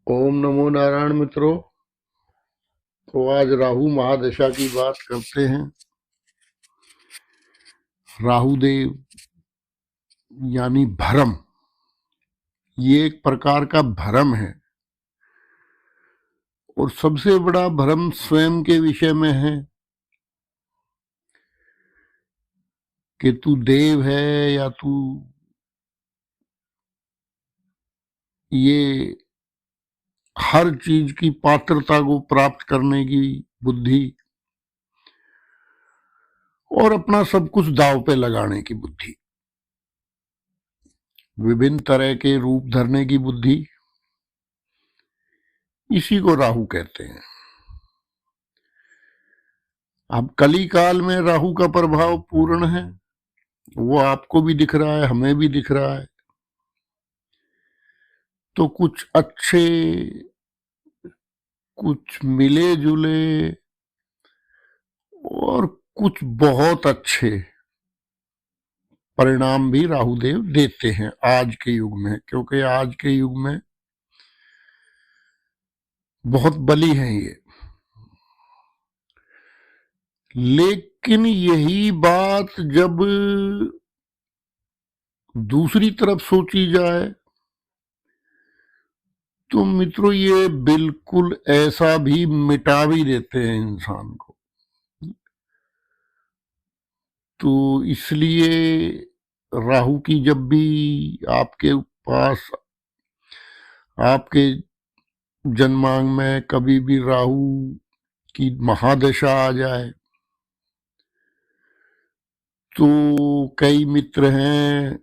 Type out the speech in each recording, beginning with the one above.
ओम नमो नारायण मित्रों। तो आज राहु महादशा की बात करते हैं। राहु देव यानी भरम, ये एक प्रकार का भरम है और सबसे बड़ा भरम स्वयं के विषय में है कि तू देव है या तू ये हर चीज की पात्रता को प्राप्त करने की बुद्धि और अपना सब कुछ दांव पे लगाने की बुद्धि, विभिन्न तरह के रूप धरने की बुद्धि, इसी को राहु कहते हैं। अब कली काल में राहु का प्रभाव पूर्ण है, वो आपको भी दिख रहा है, हमें भी दिख रहा है। तो कुछ अच्छे, कुछ मिले जुले और कुछ बहुत अच्छे परिणाम भी राहुदेव देते हैं आज के युग में, क्योंकि आज के युग में बहुत बली हैं ये। लेकिन यही बात जब दूसरी तरफ सोची जाए तो मित्रों ये बिल्कुल ऐसा भी मिटा भी देते हैं इंसान को। तो इसलिए राहु की जब भी आपके पास, आपके जन्मांग में कभी भी राहु की महादशा आ जाए तो कई मित्र हैं,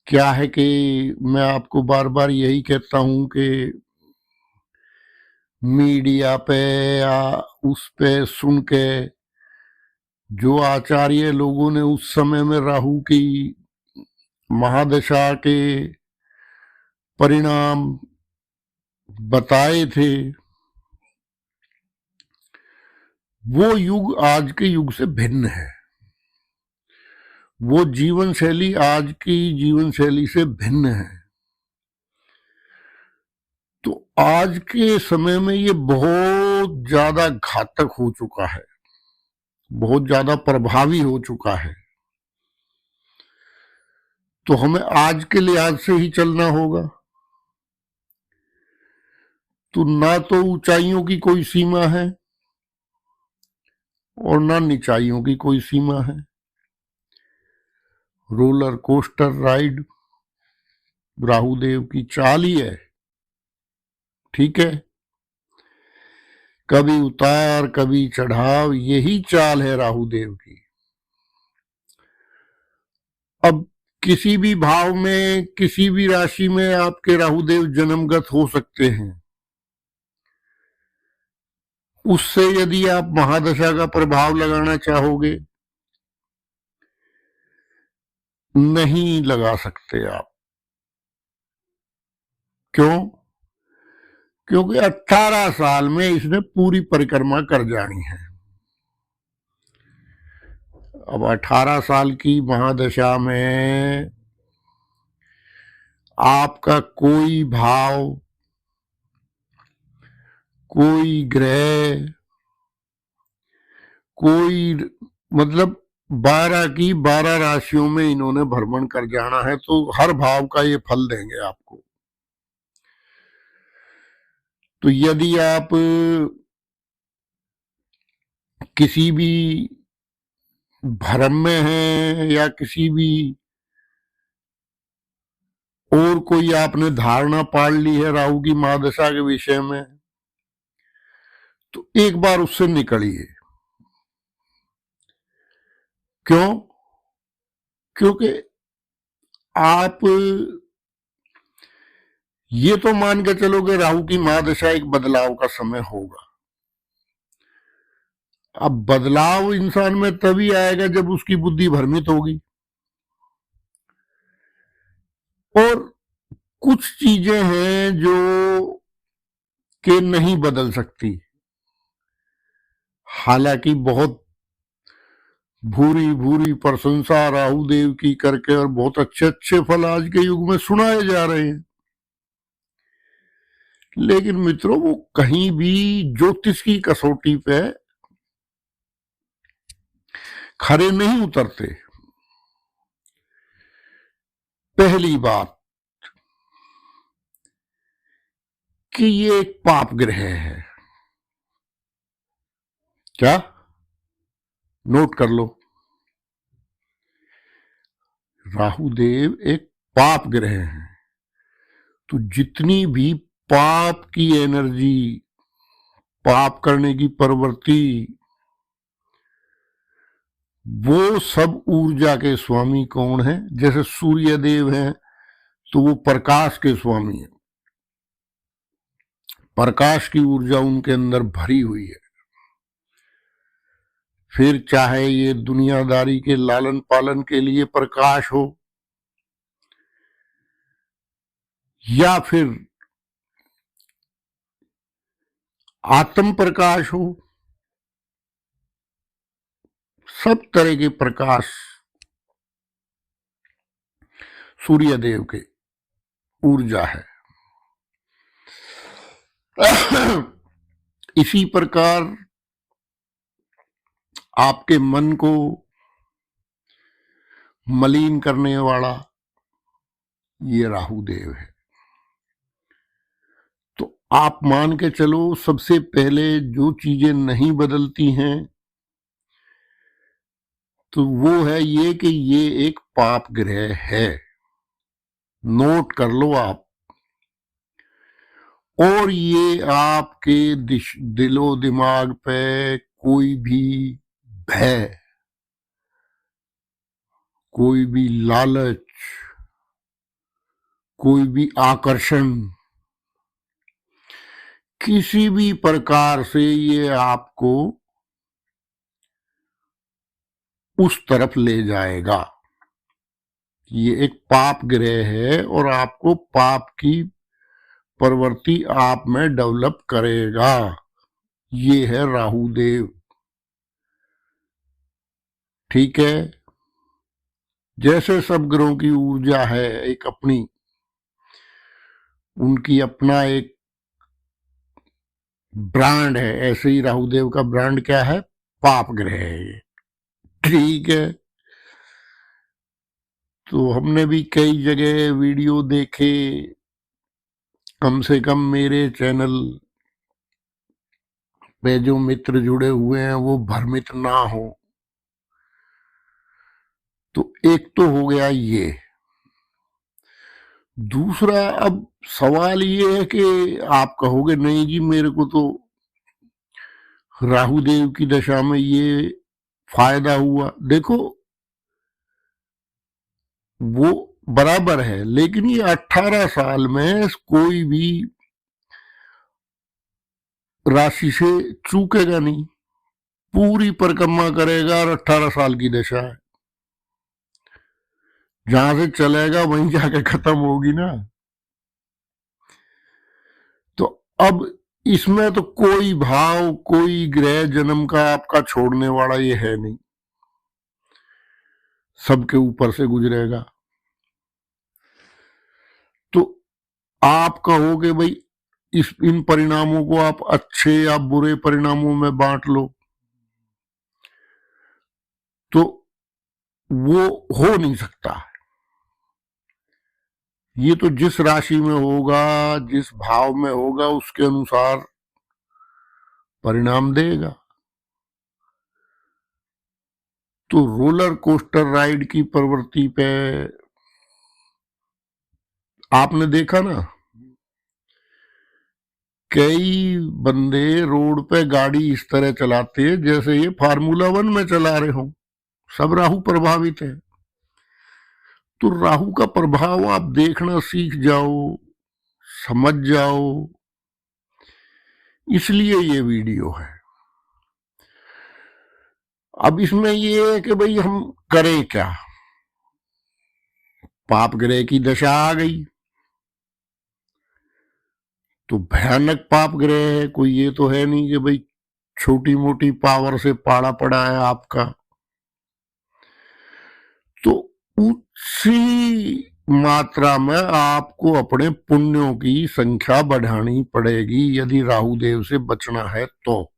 क्या है कि मैं आपको बार बार यही कहता हूं कि मीडिया पे या उस पे सुन के जो आचार्य लोगों ने उस समय में राहु की महादशा के परिणाम बताए थे, वो युग आज के युग से भिन्न है। वो जीवन शैली आज की जीवन शैली से भिन्न है। तो आज के समय में ये बहुत ज्यादा घातक हो चुका है, बहुत ज्यादा प्रभावी हो चुका है। तो हमें आज के लिहाज से ही चलना होगा। तो ना तो ऊंचाइयों की कोई सीमा है और ना निचाइयों की कोई सीमा है। रोलर कोस्टर राइड राहुदेव की चाल ही है, ठीक है। कभी उतार कभी चढ़ाव, यही चाल है राहुदेव की। अब किसी भी भाव में, किसी भी राशि में आपके राहुदेव जन्मगत हो सकते हैं। उससे यदि आप महादशा का प्रभाव लगाना चाहोगे, नहीं लगा सकते आप। क्यों? क्योंकि 18 साल में इसने पूरी परिक्रमा कर जानी है। अब 18 साल की महादशा में आपका कोई भाव, कोई ग्रह, कोई मतलब 12 की 12 राशियों में इन्होंने भ्रमण कर जाना है, तो हर भाव का ये फल देंगे आपको। तो यदि आप किसी भी भ्रम में हैं या किसी भी और कोई आपने धारणा पाल ली है राहु की महादशा के विषय में, तो एक बार उससे निकलिए। क्यों? क्योंकि आप ये तो मान के चलो कि राहु की महादशा एक बदलाव का समय होगा। अब बदलाव इंसान में तभी आएगा जब उसकी बुद्धि भ्रमित होगी। और कुछ चीजें हैं जो कि नहीं बदल सकती, हालांकि बहुत भूरी भूरी प्रशंसा राहुदेव की करके और बहुत अच्छे अच्छे फल आज के युग में सुनाए जा रहे हैं। लेकिन मित्रों वो कहीं भी ज्योतिष की कसौटी पे खरे नहीं उतरते। पहली बात कि ये एक पाप ग्रह है। क्या? नोट कर लो, राहु देव एक पाप ग्रह है। तो जितनी भी पाप की एनर्जी, पाप करने की प्रवृत्ति, वो सब ऊर्जा के स्वामी कौन है? जैसे सूर्य देव हैं तो वो प्रकाश के स्वामी है, प्रकाश की ऊर्जा उनके अंदर भरी हुई है। फिर चाहे ये दुनियादारी के लालन पालन के लिए प्रकाश हो या फिर आत्म प्रकाश हो, सब तरह के प्रकाश सूर्य देव के ऊर्जा है। इसी प्रकार आपके मन को मलिन करने वाला ये राहु देव है। तो आप मान के चलो, सबसे पहले जो चीजें नहीं बदलती हैं तो वो है ये कि ये एक पाप ग्रह है। नोट कर लो आप। और ये आपके दिलो दिमाग पे कोई भी भय, कोई भी लालच, कोई भी आकर्षण, किसी भी प्रकार से ये आपको उस तरफ ले जाएगा। ये एक पाप ग्रह है और आपको पाप की प्रवृत्ति आप में डेवलप करेगा। ये है राहु देव। ठीक है, जैसे सब ग्रहों की ऊर्जा है एक अपनी, उनकी अपना एक ब्रांड है, ऐसे ही राहुदेव का ब्रांड क्या है? पाप ग्रह है ये। ठीक है, तो हमने भी कई जगह वीडियो देखे, कम से कम मेरे चैनल पे जो मित्र जुड़े हुए हैं वो भ्रमित ना हो। तो एक तो हो गया ये। दूसरा, अब सवाल ये है कि आप कहोगे नहीं जी मेरे को तो राहु देव की दशा में ये फायदा हुआ। देखो वो बराबर है, लेकिन ये 18 साल में कोई भी राशि से चूकेगा नहीं, पूरी परिक्रमा करेगा। और 18 साल की दशा है, जहां से चलेगा वहीं जाके खत्म होगी ना। तो अब इसमें तो कोई भाव, कोई ग्रह जन्म का आपका छोड़ने वाला ये है नहीं, सबके ऊपर से गुजरेगा। तो आप कहोगे भाई इन परिणामों को आप अच्छे या बुरे परिणामों में बांट लो, तो वो हो नहीं सकता। ये तो जिस राशि में होगा, जिस भाव में होगा, उसके अनुसार परिणाम देगा। तो रोलर कोस्टर राइड की प्रवृत्ति पे आपने देखा ना, कई बंदे रोड पे गाड़ी इस तरह चलाते हैं जैसे ये फार्मूला 1 में चला रहे हो। सब राहु प्रभावित है। तो राहु का प्रभाव आप देखना सीख जाओ, समझ जाओ, इसलिए ये वीडियो है। अब इसमें ये है कि भाई हम करें क्या? पाप ग्रह की दशा आ गई तो भयानक पाप ग्रह है, कोई ये तो है नहीं कि भाई छोटी मोटी पावर से पाड़ा पड़ा है आपका। तो उसी मात्रा में आपको अपने पुण्यों की संख्या बढ़ानी पड़ेगी यदि राहु देव से बचना है तो,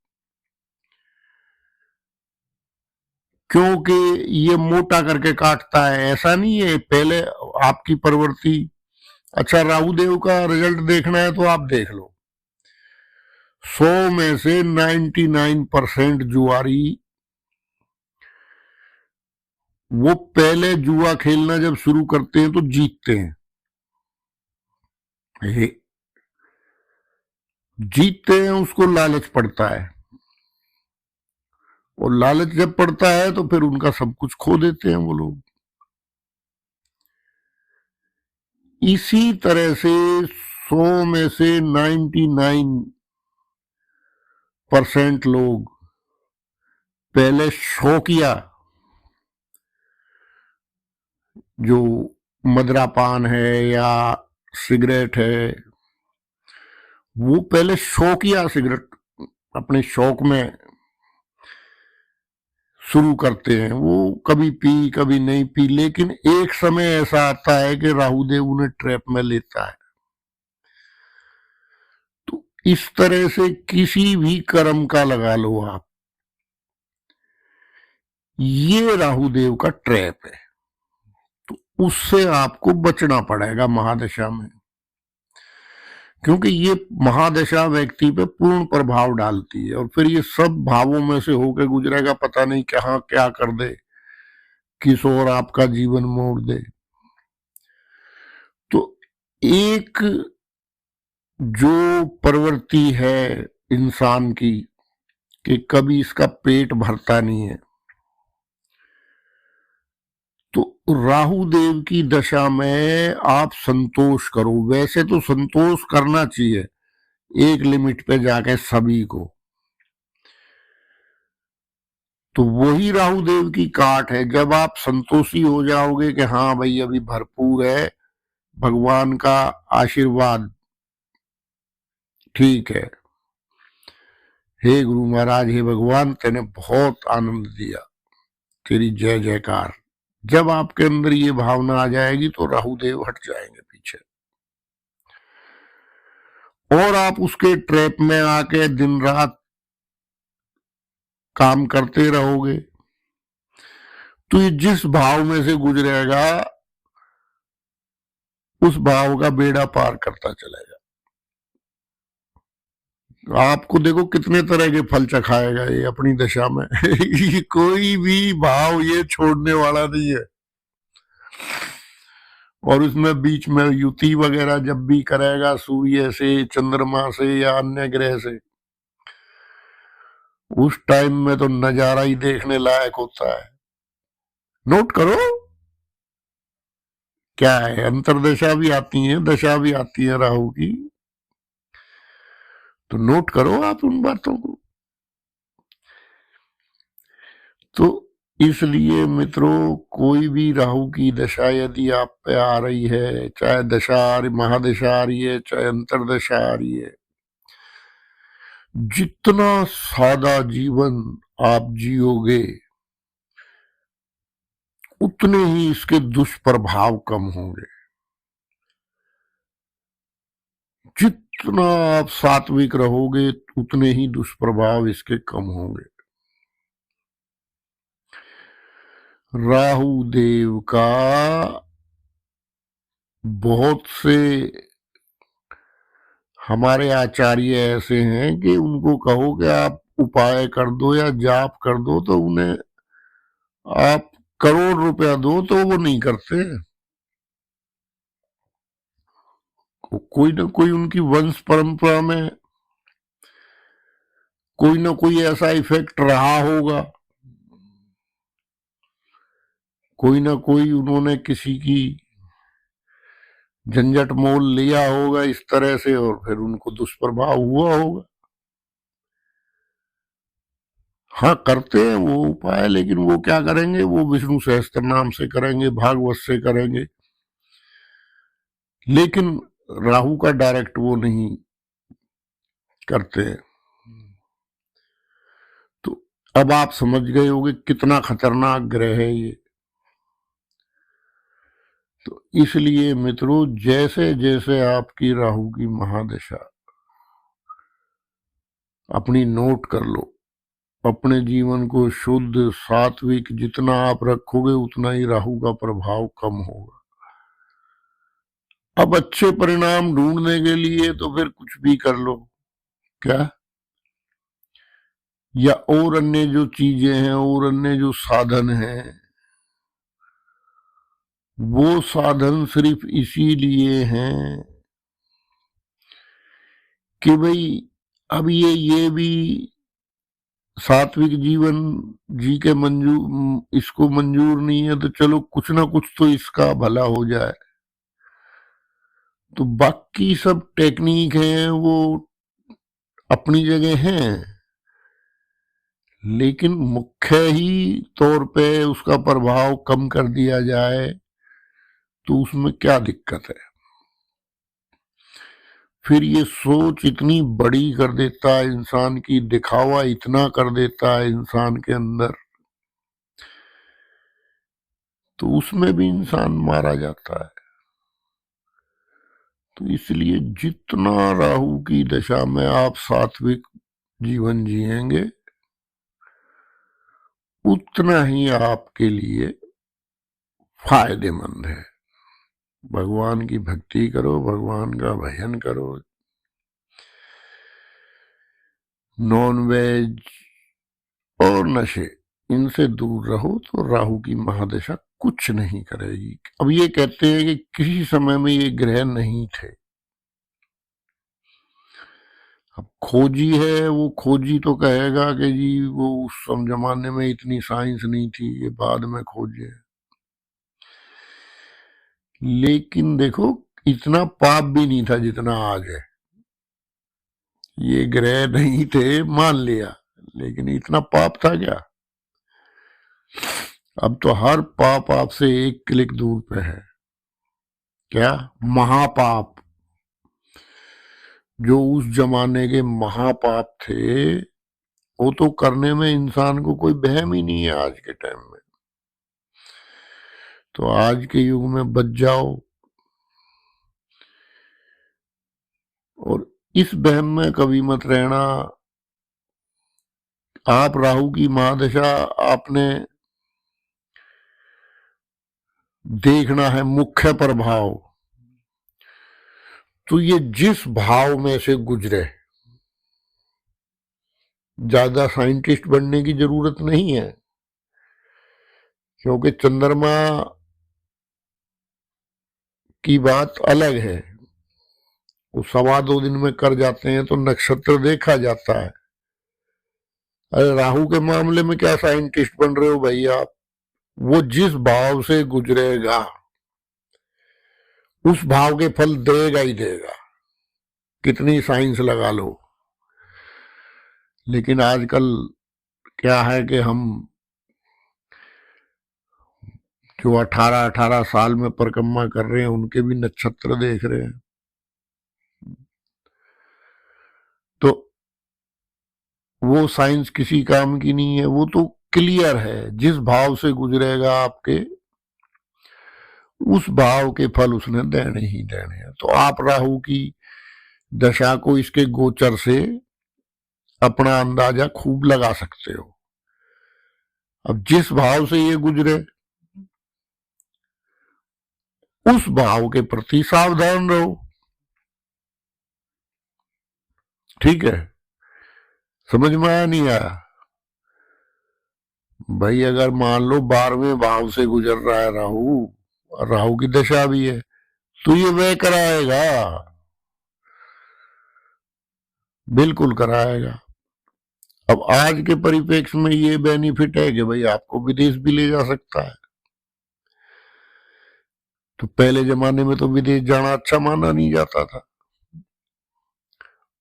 क्योंकि ये मोटा करके काटता है। ऐसा नहीं है पहले आपकी प्रवृत्ति। अच्छा, राहु देव का रिजल्ट देखना है तो आप देख लो, 100 में से 99% जुआरी वो पहले जुआ खेलना जब शुरू करते हैं तो जीतते हैं। जीतते हैं, उसको लालच पड़ता है, और लालच जब पड़ता है तो फिर उनका सब कुछ खो देते हैं वो लोग। इसी तरह से 100 में से 99% लोग पहले शौकिया जो मदरापान है या सिगरेट है, वो पहले शौकिया सिगरेट अपने शौक में शुरू करते हैं। वो कभी पी कभी नहीं पी, लेकिन एक समय ऐसा आता है कि राहु देव उन्हें ट्रैप में लेता है। तो इस तरह से किसी भी कर्म का लगा लो आप, ये राहु देव का ट्रैप है, तो उससे आपको बचना पड़ेगा महादशा में, क्योंकि ये महादशा व्यक्ति पे पूर्ण प्रभाव डालती है और फिर ये सब भावों में से होकर गुजरेगा, पता नहीं कहाँ क्या कर दे, किस और आपका जीवन मोड़ दे। तो एक जो प्रवृत्ति है इंसान की कि कभी इसका पेट भरता नहीं है, तो राहु देव की दशा में आप संतोष करो। वैसे तो संतोष करना चाहिए एक लिमिट पे जाके सभी को, तो वही राहु देव की काट है। जब आप संतोषी हो जाओगे कि हाँ भाई अभी भरपूर है, भगवान का आशीर्वाद ठीक है, हे गुरु महाराज, हे भगवान, तेने बहुत आनंद दिया, तेरी जय जयकार, जब आपके अंदर ये भावना आ जाएगी तो राहु देव हट जाएंगे पीछे, और आप उसके ट्रैप में आके दिन रात काम करते रहोगे, तो ये जिस भाव में से गुजरेगा उस भाव का बेड़ा पार करता चलेगा। आपको देखो कितने तरह के फल चखाएगा ये अपनी दशा में। ये कोई भी भाव ये छोड़ने वाला नहीं है, और उसमें बीच में युति वगैरह जब भी करेगा सूर्य से, चंद्रमा से या अन्य ग्रह से, उस टाइम में तो नजारा ही देखने लायक होता है। नोट करो क्या है, अंतरदशा भी आती है, दशा भी आती है राहु की, तो नोट करो आप उन बातों को। तो इसलिए मित्रों, कोई भी राहु की दशा यदि आप पे आ रही है, चाहे दशा आ रही, महादशा आ रही है, चाहे अंतरदशा आ रही है, जितना सादा जीवन आप जियोगे उतने ही इसके दुष्प्रभाव कम होंगे। जितना आप सात्विक रहोगे उतने ही दुष्प्रभाव इसके कम होंगे। राहु देव का बहुत से हमारे आचार्य ऐसे हैं कि उनको कहो कि आप उपाय कर दो या जाप कर दो, तो उन्हें आप करोड़ रुपया दो तो वो नहीं करते। कोई ना कोई उनकी वंश परंपरा में कोई ना कोई ऐसा इफेक्ट रहा होगा, कोई ना कोई उन्होंने किसी की झंझट मोल लिया होगा इस तरह से, और फिर उनको दुष्प्रभाव हुआ होगा। हाँ, करते हैं वो उपाय, लेकिन वो क्या करेंगे, वो विष्णु सहस्त्र नाम से करेंगे, भागवत से करेंगे, लेकिन राहु का डायरेक्ट वो नहीं करते। तो अब आप समझ गए होंगे कितना खतरनाक ग्रह है ये। तो इसलिए मित्रों, जैसे जैसे आपकी राहु की महादशा, अपनी नोट कर लो, अपने जीवन को शुद्ध सात्विक जितना आप रखोगे उतना ही राहु का प्रभाव कम होगा। अब अच्छे परिणाम ढूंढने के लिए तो फिर कुछ भी कर लो, क्या, या और अन्य जो चीजें हैं और अन्य जो साधन हैं, वो साधन सिर्फ इसीलिए हैं कि भाई अब ये भी सात्विक जीवन जी के इसको मंजूर नहीं है, तो चलो कुछ ना कुछ तो इसका भला हो जाए। तो बाकी सब टेक्निक है वो अपनी जगह हैं, लेकिन मुख्य ही तौर पे उसका प्रभाव कम कर दिया जाए तो उसमें क्या दिक्कत है। फिर ये सोच इतनी बड़ी कर देता है इंसान की, दिखावा इतना कर देता है इंसान के अंदर, तो उसमें भी इंसान मारा जाता है। तो इसलिए जितना राहु की दशा में आप सात्विक जीवन जिएंगे उतना ही आपके लिए फायदेमंद है। भगवान की भक्ति करो, भगवान का भजन करो, नॉन वेज और नशे इनसे दूर रहो, तो राहु की महादशा कुछ नहीं करेगी। अब ये कहते हैं कि किसी समय में ये ग्रह नहीं थे। अब खोजी है, वो खोजी तो कहेगा कि जी वो उस जमाने में इतनी साइंस नहीं थी, ये बाद में खोजे। लेकिन देखो, इतना पाप भी नहीं था जितना आज है। ये ग्रह नहीं थे मान लिया, लेकिन इतना पाप था क्या? अब तो हर पाप आपसे एक क्लिक दूर पे है। क्या? महापाप। जो उस जमाने के महापाप थे वो तो करने में इंसान को कोई बहम ही नहीं है आज के टाइम में। तो आज के युग में बच जाओ, और इस बहम में कभी मत रहना। आप राहु की महादशा आपने देखना है मुख्य प्रभाव, तो ये जिस भाव में से गुजरे, ज्यादा साइंटिस्ट बनने की जरूरत नहीं है, क्योंकि चंद्रमा की बात अलग है, वो 2.25 दिन में कर जाते हैं, तो नक्षत्र देखा जाता है। अरे राहु के मामले में क्या साइंटिस्ट बन रहे हो भाई आप? वो जिस भाव से गुजरेगा उस भाव के फल देगा ही देगा, कितनी साइंस लगा लो। लेकिन आजकल क्या है कि हम जो 18-18 साल में परिक्रमा कर रहे हैं उनके भी नक्षत्र देख रहे हैं। तो वो साइंस किसी काम की नहीं है, वो तो क्लियर है, जिस भाव से गुजरेगा आपके उस भाव के फल उसने देने ही देने हैं। तो आप राहु की दशा को इसके गोचर से अपना अंदाजा खूब लगा सकते हो। अब जिस भाव से ये गुजरे उस भाव के प्रति सावधान रहो। ठीक है? समझ में आया नहीं आया? भाई अगर मान लो 12वें भाव से गुजर रहा है राहु, और राहु की दशा भी है, तो ये वह कराएगा, बिल्कुल कराएगा। अब आज के परिप्रेक्ष्य में ये बेनिफिट है कि भाई आपको विदेश भी ले जा सकता है। तो पहले जमाने में तो विदेश जाना अच्छा माना नहीं जाता था,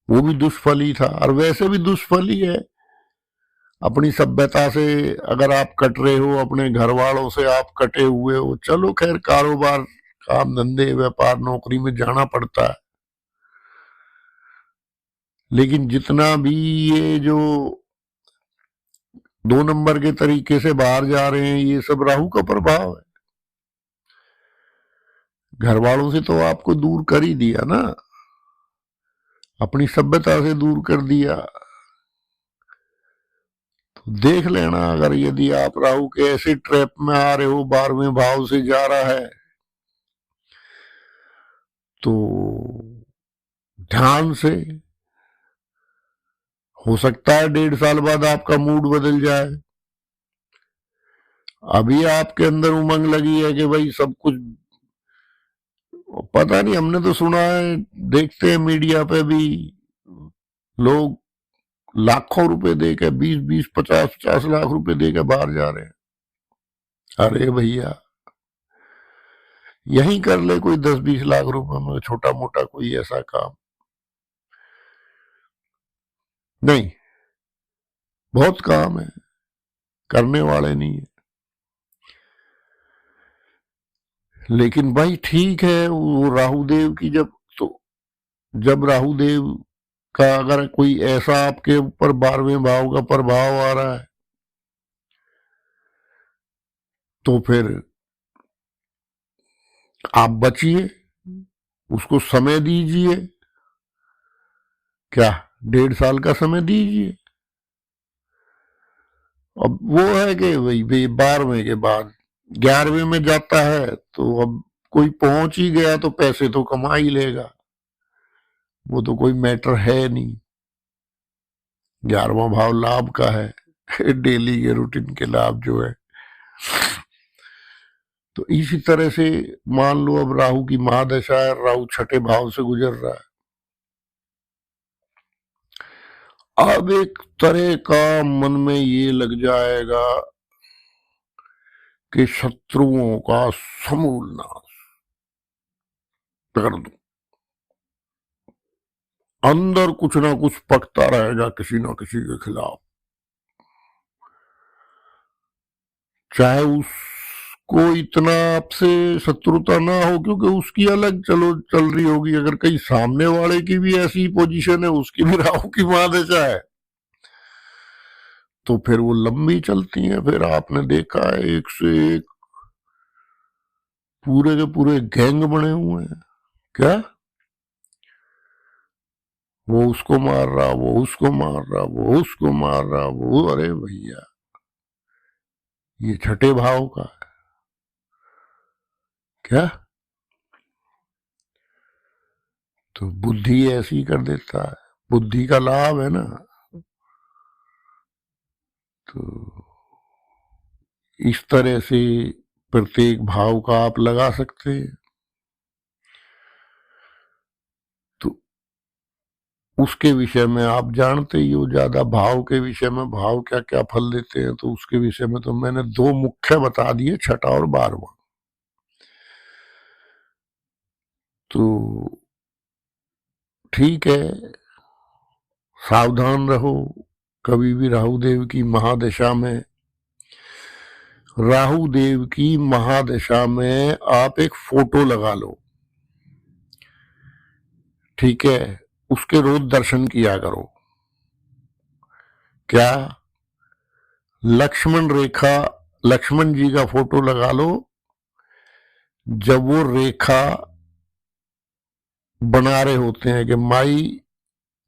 वो भी दुष्फल ही था, और वैसे भी दुष्फल ही है। अपनी सभ्यता से अगर आप कट रहे हो, अपने घर वालों से आप कटे हुए हो, चलो खैर कारोबार, काम धंधे, व्यापार, नौकरी में जाना पड़ता है, लेकिन जितना भी ये जो 2 नंबर के तरीके से बाहर जा रहे हैं, ये सब राहु का प्रभाव है। घर वालों से तो आपको दूर कर ही दिया ना, अपनी सभ्यता से दूर कर दिया। तो देख लेना, अगर यदि आप राहु के ऐसे ट्रैप में आ रहे हो, 12वें भाव से जा रहा है, तो ध्यान से, हो सकता है 1.5 साल बाद आपका मूड बदल जाए। अभी आपके अंदर उमंग लगी है कि भाई सब कुछ, पता नहीं, हमने तो सुना है, देखते हैं मीडिया पे भी, लोग लाखों रुपए देकर, 20-20, 50-50 लाख रुपए देकर बाहर जा रहे हैं। अरे भैया, यही कर ले कोई 10-20 लाख रुपए में छोटा मोटा कोई ऐसा काम। नहीं, बहुत काम है, करने वाले नहीं है। लेकिन भाई ठीक है, वो राहुदेव की जब राहुदेव का अगर कोई ऐसा आपके ऊपर 12वें भाव का प्रभाव आ रहा है, तो फिर आप बचिए, उसको समय दीजिए। क्या, 1.5 साल का समय दीजिए। अब वो है कि भाई 12वें के बाद 11वें में जाता है, तो अब कोई पहुंच ही गया तो पैसे तो कमा ही लेगा, वो तो कोई मैटर है नहीं। 11वां भाव लाभ का है डेली के रूटीन के लाभ जो है। तो इसी तरह से मान लो अब राहु की महादशा है, राहु 6ठे भाव से गुजर रहा है। अब एक तरह का मन में ये लग जाएगा कि शत्रुओं का समूल नाश कर दूं। अंदर कुछ ना कुछ पकता रहेगा किसी ना किसी के खिलाफ, चाहे उसको इतना आपसे शत्रुता ना हो, क्योंकि उसकी अलग चलो चल रही होगी। अगर कहीं सामने वाले की भी ऐसी पोजीशन है, उसकी भी राहु की महादशा है, तो फिर वो लंबी चलती हैं। फिर आपने देखा है, एक से एक पूरे के पूरे गैंग बने हुए हैं। क्या, वो उसको मार रहा, वो उसको मार रहा, वो उसको मार रहा, वो, अरे भैया, ये 6ठे भाव का है क्या। तो बुद्धि ऐसी कर देता है, बुद्धि का लाभ है ना। तो इस तरह से प्रत्येक भाव का आप लगा सकते हैं। तो उसके विषय में आप जानते ही हो, ज्यादा भाव के विषय में, भाव क्या क्या फल देते हैं, तो उसके विषय में तो मैंने 2 मुख्य बता दिए, 6ठा और 12वां। तो ठीक है, सावधान रहो। कभी भी राहुदेव की महादशा में, राहुदेव की महादशा में आप एक फोटो लगा लो, ठीक है, उसके रोज दर्शन किया करो। क्या, लक्ष्मण रेखा, लक्ष्मण जी का फोटो लगा लो। जब वो रेखा बना रहे होते हैं कि माई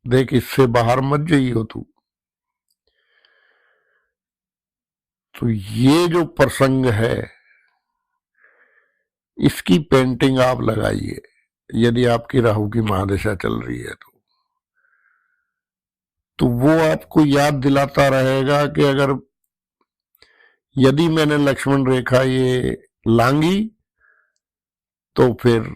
देख, इससे बाहर मत जाइयो तू, तो ये जो प्रसंग है, इसकी पेंटिंग आप लगाइए, यदि आपकी राहु की महादशा चल रही है तो वो आपको याद दिलाता रहेगा कि अगर यदि मैंने लक्ष्मण रेखा ये लांगी, तो फिर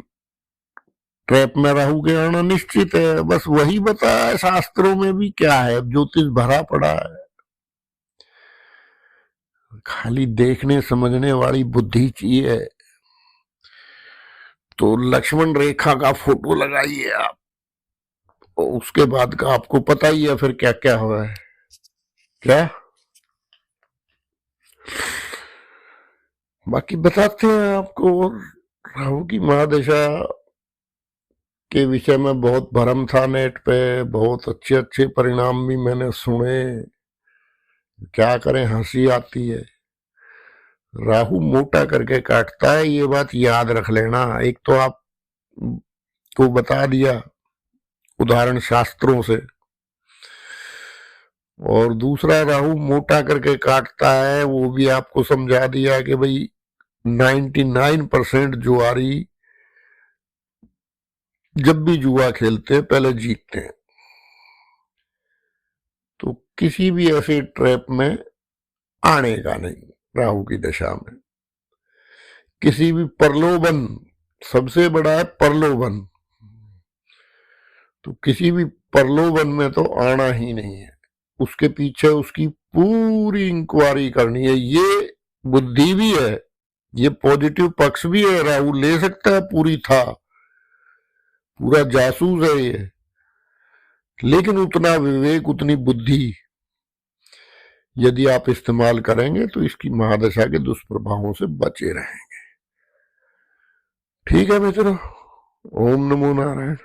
ट्रैप में राहु के आना निश्चित है। बस वही बताया है शास्त्रों में भी, क्या है, ज्योतिष भरा पड़ा है, खाली देखने समझने वाली बुद्धि चाहिए। तो लक्ष्मण रेखा का फोटो लगाइए आप, उसके बाद का आपको पता ही है फिर क्या क्या हुआ है। क्या, बाकी बताते हैं आपको। राहु की महादशा के विषय में बहुत भरम था नेट पे, बहुत अच्छे अच्छे परिणाम भी मैंने सुने। क्या करें, हंसी आती है। राहु मोटा करके काटता है, ये बात याद रख लेना। एक तो आप को बता दिया उदाहरण शास्त्रों से, और दूसरा राहु मोटा करके काटता है वो भी आपको समझा दिया कि भाई 99% जुआरी जब भी जुआ खेलते हैं पहले जीतते हैं। तो किसी भी ऐसे ट्रैप में आने का नहीं राहु की दशा में। किसी भी प्रलोभन, सबसे बड़ा है प्रलोभन, तो किसी भी प्रलोभन में तो आना ही नहीं है। उसके पीछे उसकी पूरी इंक्वायरी करनी है। ये बुद्धि भी है, ये पॉजिटिव पक्ष भी है, राहु ले सकता है पूरी था, पूरा जासूस है ये, लेकिन उतना विवेक उतनी बुद्धि यदि आप इस्तेमाल करेंगे तो इसकी महादशा के दुष्प्रभावों से बचे रहेंगे। ठीक है मित्रों, ओम नमो नारायण।